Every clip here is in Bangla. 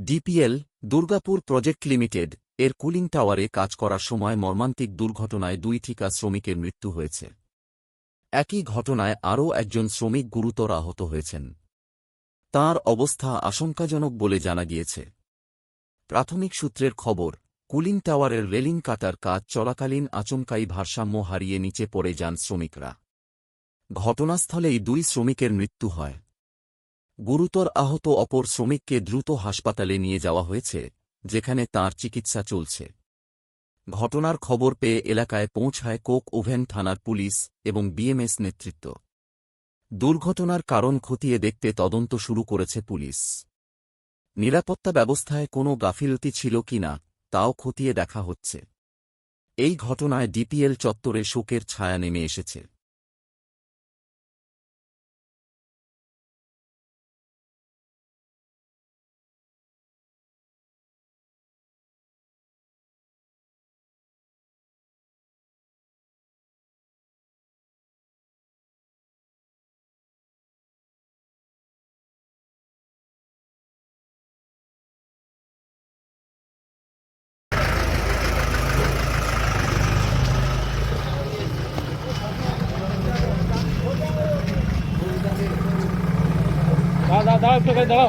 ডিপিএল, দুর্গাপুর প্রজেক্ট লিমিটেড এর কুলিং টাওয়ারে কাজ করার সময় মর্মান্তিক দুর্ঘটনায় 2 ঠিকা শ্রমিকের মৃত্যু হয়েছে। একই ঘটনায় আরও একজন শ্রমিক গুরুতর আহত হয়েছেন। তাঁর অবস্থা আশঙ্কাজনক বলে জানা গিয়েছে। প্রাথমিক সূত্রের খবর, কুলিং টাওয়ারের রেলিং কাটার কাজ চলাকালীন আচমকাই ভারসাম্য হারিয়ে নিচে পড়ে যান শ্রমিকরা। ঘটনাস্থলেই 2 শ্রমিকের মৃত্যু হয়। গুরুতর আহত অপর শ্রমিককে দ্রুত হাসপাতালে নিয়ে যাওয়া হয়েছে, যেখানে তাঁর চিকিৎসা চলছে। ঘটনার খবর পেয়ে এলাকায় পৌঁছায় কোক ওভেন থানার পুলিশ এবং বিএমএস নেতৃত্ব। দুর্ঘটনার কারণ খতিয়ে দেখতে তদন্ত শুরু করেছে পুলিশ। নিরাপত্তা ব্যবস্থায় কোনো গাফিলতি ছিল কিনা তাও খতিয়ে দেখা হচ্ছে। এই ঘটনায় ডিপিএল চত্বরে শোকের ছায়া নেমে এসেছে। দাঁড়াও একটু দাঁড়াও।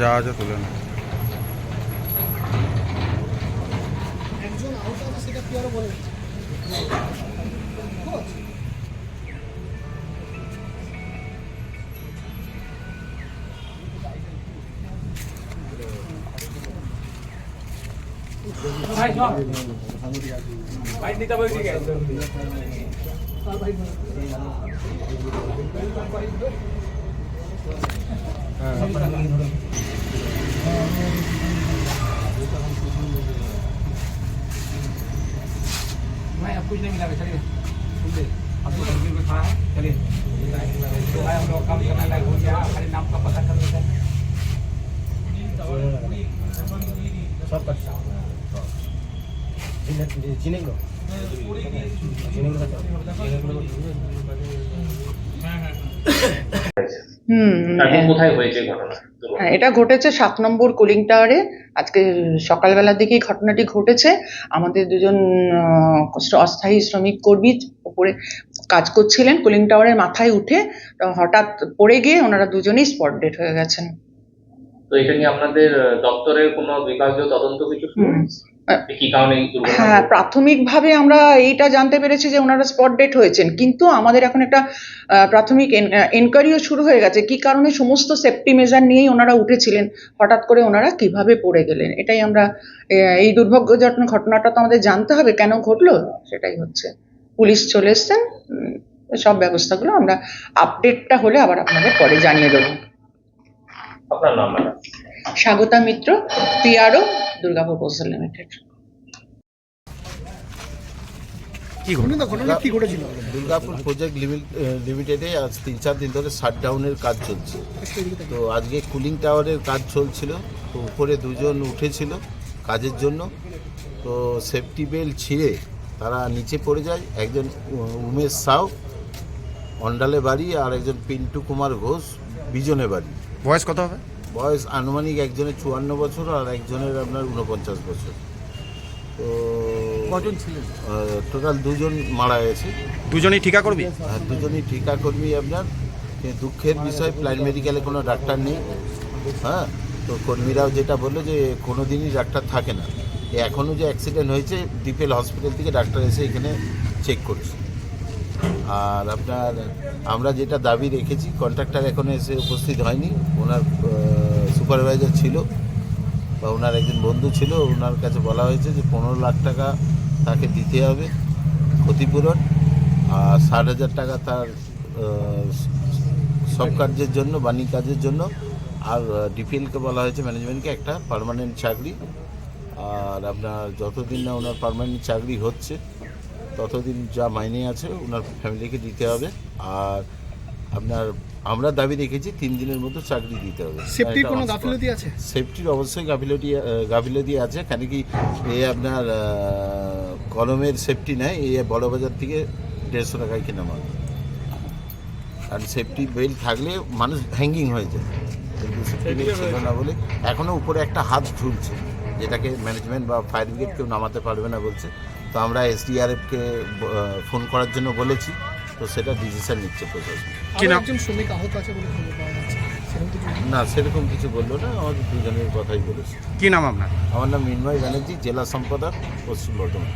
যা আছে তুলে না। বাইক নিতে হবে ঠিক আছে। मैं अब कुछ नहीं मिला, चलिए आपको तस्वीर में खड़ा है, चलिए तो भाई हम लोग काम करने लायक हो गया। हमारे नाम का पता कर लेते हैं सब कच्चा চিনেগুলো এটা ঘটেছে 7 নম্বর কুলিং টাওয়ারে। আজকে সকালবেলার দিকেই ঘটনাটি ঘটেছে। আমাদের দুজন অস্থায়ী শ্রমিক কর্মী উপরে কাজ করছিলেন, কুলিং টাওয়ারের মাথায় উঠে হঠাৎ পড়ে গিয়ে ওনারা দুজনেই স্পট ডেড হয়ে গেছেন। তো এটা নিয়ে আপনাদের দপ্তরের কোনো বিভাগীয় তদন্ত কিছু কি কারণে এই দুর্ঘটনা? হ্যাঁ, প্রাথমিকভাবে আমরা এইটা জানতে পেরেছি যে ওনারা স্পট ডেড হয়েছেন, কিন্তু আমাদের এখন একটা প্রাথমিক এনকোয়ারিও শুরু হয়ে গেছে কি কারণে। সমস্ত সেফটি মেজার নিয়েই ওনারা উঠেছিলেন, হঠাৎ করে ওনারা কিভাবে পড়ে গেলেন, এটাই আমরা এই দুর্ভাগ্যজনক ঘটনাটা তো আমাদের জানতে হবে কেন ঘটলো, সেটাই হচ্ছে। পুলিশ চলে এসছেন, সব ব্যবস্থাগুলো আমরা আপডেটটা হলে আবার আপনাদের পরে জানিয়ে দেবো। আপনার নাম? Swagata Mitra, PRO, Durgapur postal limited. Durgapur project লিমিটেডে আজ 3-4 দিন ধরে শাটডাউনের কাজ চলছে। তো আজকে কুলিং টাওয়ারের কাজ চলছিল, তো উপরে দুজন উঠেছিল কাজের জন্য, তো সেফটি বেল্ট ছিঁড়ে তারা নিচে পড়ে যায়। একজন উমেশ সাউ, অন্ডালে বাড়ি, আর একজন পিন্টু কুমার ঘোষ, বিজনে বাড়ি। বয়স কত হবে? বয়স আনুমানিক একজনের 54 বছর আর একজনের আপনার 49 বছর। তো কজন ছিলেন? টোটাল 2 জন মারা গেছে। দুজনেই ঠিকাকর্মী? হ্যাঁ, 2 জনই ঠিকাকর্মী। আপনার দুঃখের বিষয় প্ল্যান মেডিকেলে কোনো ডাক্তার নেই। হ্যাঁ, তো কর্মীরাও যেটা বললো যে কোনো দিনই ডাক্তার থাকে না। এখনও যে অ্যাক্সিডেন্ট হয়েছে ডিপিএল হসপিটাল থেকে ডাক্তার এসে এখানে চেক করছে। আর আপনার আমরা যেটা দাবি রেখেছি, কন্ট্রাক্টর এখনো এসে উপস্থিত হয়নি। ওনার সুপারভাইজার ছিল বা ওনার একজন বন্ধু ছিল, ওনার কাছে বলা হয়েছে যে 15 লাখ টাকা তাকে দিতে হবে ক্ষতিপূরণ, আর 60,000 টাকা তার সব কাজের জন্য, বাণী কাজের জন্য। আর ডিপিএলকে বলা হয়েছে ম্যানেজমেন্টকে একটা পার্মানেন্ট চাকরি। আর আপনার যতদিন না ওনার পার্মানেন্ট চাকরি হচ্ছে ততদিন যা মাইনে আছে ওনার ফ্যামিলিকে দিতে হবে। আর আপনার আমরা দাবি রেখেছি 3 দিনের মধ্যে চাকরি দিতে হবে। সেফটির কোনো গাফিলতি আছে? সেফটির অবশ্যই গাফিলতি আছে। কেন কি আপনার কলমের সেফটি নেয়, এই বড়বাজার থেকে 150 টাকায় কেনা মাল। আর সেফটি বেল্ট থাকলে মানুষ হ্যাঙ্গিং হয়ে যায়, কিন্তু সেফটি বেল্ট ছিল না বলে এখনও উপরে একটা হাত ঝুলছে, যেটাকে ম্যানেজমেন্ট বা ফায়ার ব্রিগেড কেউ নামাতে পারবে না বলছে। তো আমরা এসডিআরএফকে ফোন করার জন্য বলেছি, তো সেটা ডিসিশন নিচ্ছে প্রশাসন। কি নাম? একজন শ্রমিক আহত আছে বলে খবর পাওয়া যাচ্ছে, সেরকম কিছু না, সেরকম কিছু বললো না, আমাদের দুজনের কথাই বলেছে। কি নাম আপনার? আমার নাম মিন্ময় ব্যানার্জি, জেলা সম্পাদক, পশ্চিম বর্ধমান।